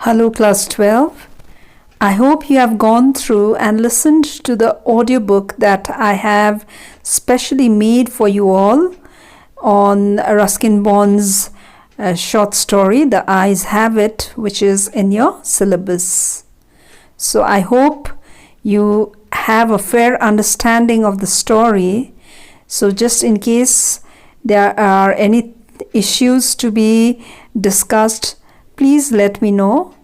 Hello class 12. I hope you have gone through and listened to the audiobook that I have specially made for you all on Ruskin Bond's short story, The Eyes Have It, which is in your syllabus. So I hope you have a fair understanding of the story. So just in case there are any issues to be discussed, please let me know.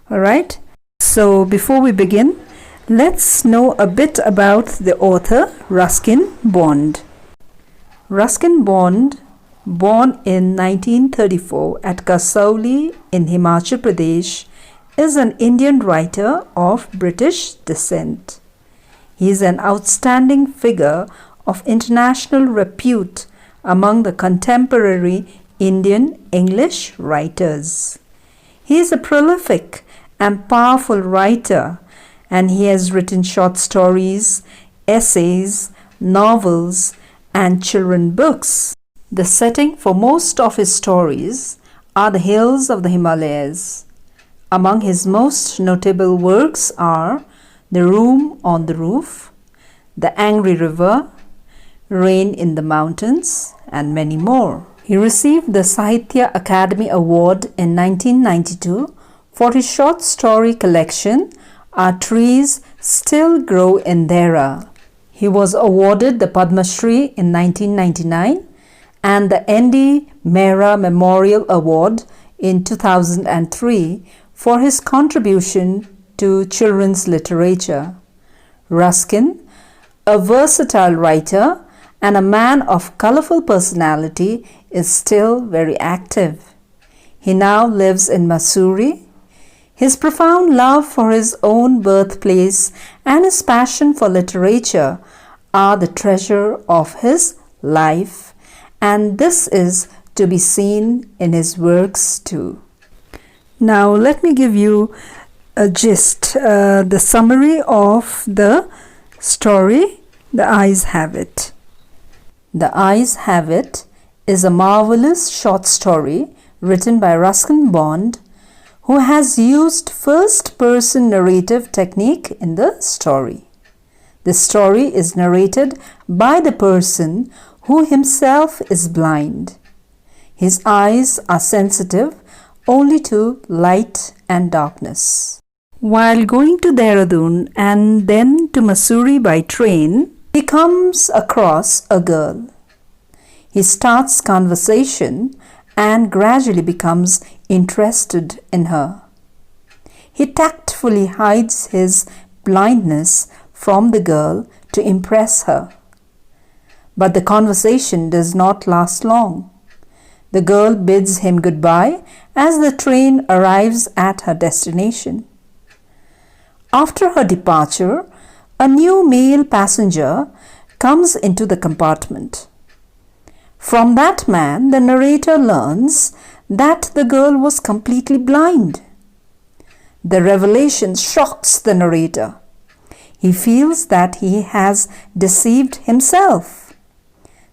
Alright, so before we begin, let's know a bit about the author Ruskin Bond. Ruskin Bond, born in 1934 at Kasauli in Himachal Pradesh, is an Indian writer of British descent. He is an outstanding figure of international repute among the contemporary Indian English writers. He is a prolific and powerful writer, and he has written short stories, essays, novels, and children's books. The setting for most of his stories are the hills of the Himalayas. Among his most notable works are The Room on the Roof, The Angry River, Rain in the Mountains, and many more. He received the Sahitya Academy Award in 1992 for his short story collection, Our Trees Still Grow in Dehra. He was awarded the Padma Shri in 1999 and the N.D. Mehra Memorial Award in 2003 for his contribution to children's literature. Ruskin, a versatile writer and a man of colorful personality, is still very active. He now lives in Mussoorie. His profound love for his own birthplace and his passion for literature are the treasure of his life, and this is to be seen in his works too. Now let me give you a gist, the summary of the story, The Eyes Have It. The Eyes Have It is a marvelous short story written by Ruskin Bond, who has used first-person narrative technique in the story. The story is narrated by the person who himself is blind. His eyes are sensitive only to light and darkness. While going to Dehradun and then to Mussoorie by train, he comes across a girl. He starts conversation and gradually becomes interested in her. He tactfully hides his blindness from the girl to impress her. But the conversation does not last long. The girl bids him goodbye as the train arrives at her destination. After her departure, a new male passenger comes into the compartment. From that man, the narrator learns that the girl was completely blind. The revelation shocks the narrator. He feels that he has deceived himself.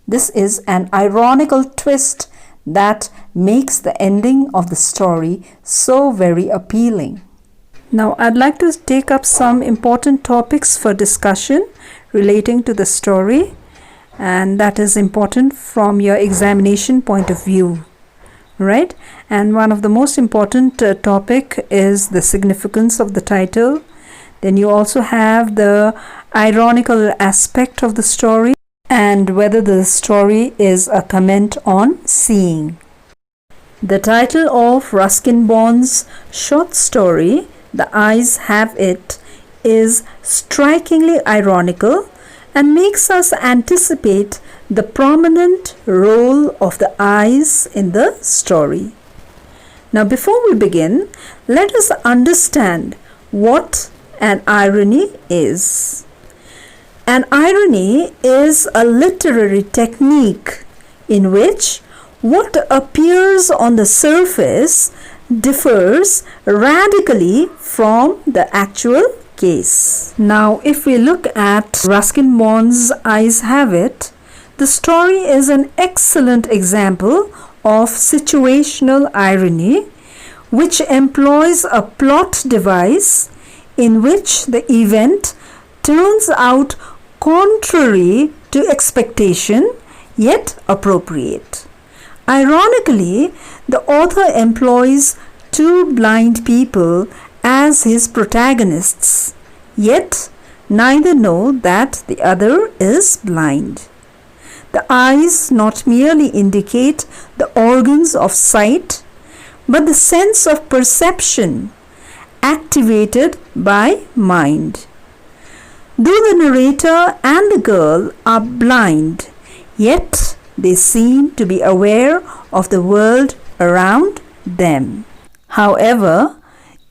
This is an ironical twist that makes the ending of the story so very appealing. Now, I'd like to take up some important topics for discussion relating to the story, and that is important from your examination point of view, right? And one of the most important topic is the significance of the title. Then you also have the ironical aspect of the story and whether the story is a comment on seeing. The title of Ruskin Bond's short story, The Eyes Have It, is strikingly ironical and makes us anticipate the prominent role of the eyes in the story. Now, before we begin, let us understand what an irony is. An irony is a literary technique in which what appears on the surface differs radically from the actual case. Now, if we look at Ruskin Bond's Eyes Have It, the story is an excellent example of situational irony, which employs a plot device in which the event turns out contrary to expectation yet appropriate. Ironically, the author employs two blind people as his protagonists, yet neither know that the other is blind. The eyes not merely indicate the organs of sight, but the sense of perception activated by mind. Though the narrator and the girl are blind, yet they seem to be aware of the world around them. However,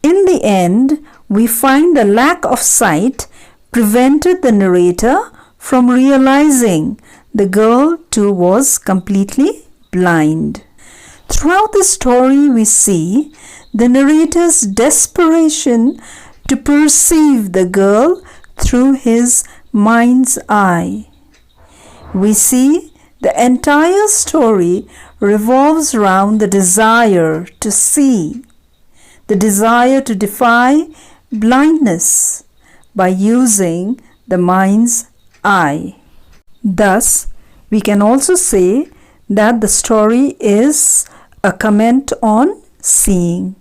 in the end, we find the lack of sight prevented the narrator from realizing the girl too was completely blind. Throughout the story, we see the narrator's desperation to perceive the girl through his mind's eye. We see the entire story revolves around the desire to see, the desire to defy blindness by using the mind's eye. Thus, we can also say that the story is a comment on seeing.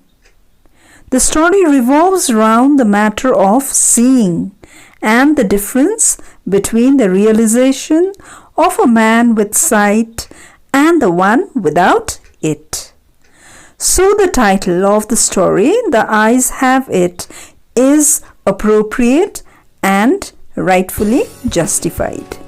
The story revolves around the matter of seeing and the difference between the realization of a man with sight and the one without it. So the title of the story, The Eyes Have It, is appropriate and rightfully justified.